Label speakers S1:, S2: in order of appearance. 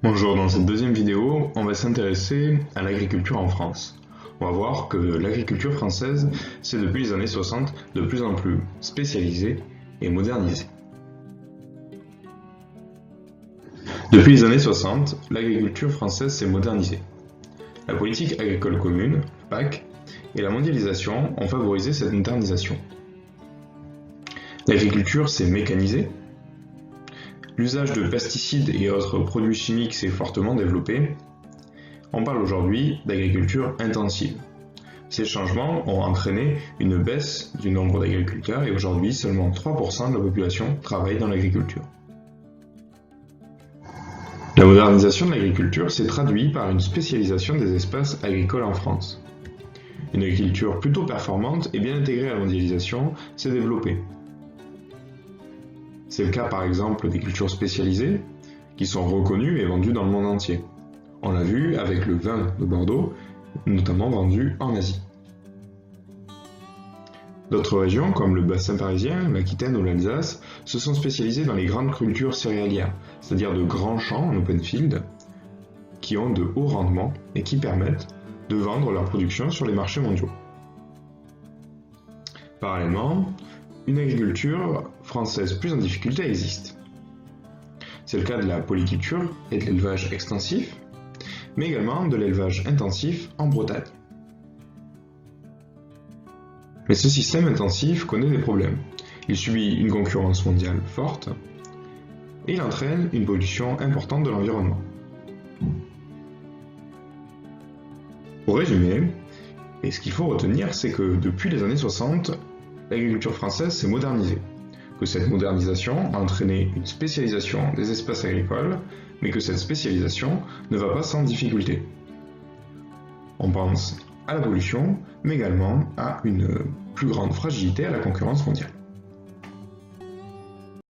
S1: Bonjour, dans cette deuxième vidéo, on va s'intéresser à l'agriculture en France. On va voir que l'agriculture française s'est depuis les années 60 de plus en plus spécialisée et modernisée. Depuis les années 60, l'agriculture française s'est modernisée. La politique agricole commune, PAC, et la mondialisation ont favorisé cette modernisation. L'agriculture s'est mécanisée. L'usage de pesticides et autres produits chimiques s'est fortement développé. On parle aujourd'hui d'agriculture intensive. Ces changements ont entraîné une baisse du nombre d'agriculteurs et aujourd'hui seulement 3% de la population travaille dans l'agriculture. La modernisation de l'agriculture s'est traduite par une spécialisation des espaces agricoles en France. Une agriculture plutôt performante et bien intégrée à la mondialisation s'est développée. C'est le cas par exemple des cultures spécialisées qui sont reconnues et vendues dans le monde entier. On l'a vu avec le vin de Bordeaux, notamment vendu en Asie. D'autres régions comme le bassin parisien, l'Aquitaine ou l'Alsace se sont spécialisées dans les grandes cultures céréalières, c'est-à-dire de grands champs en open field qui ont de hauts rendements et qui permettent de vendre leur production sur les marchés mondiaux. Parallèlement, une agriculture française plus en difficulté existe. C'est le cas de la polyculture et de l'élevage extensif, mais également de l'élevage intensif en Bretagne. Mais ce système intensif connaît des problèmes. Il subit une concurrence mondiale forte et il entraîne une pollution importante de l'environnement. Pour résumer, et ce qu'il faut retenir, c'est que depuis les années 60, l'agriculture française s'est modernisée, que cette modernisation a entraîné une spécialisation des espaces agricoles, mais que cette spécialisation ne va pas sans difficulté. On pense à la pollution, mais également à une plus grande fragilité à la concurrence mondiale.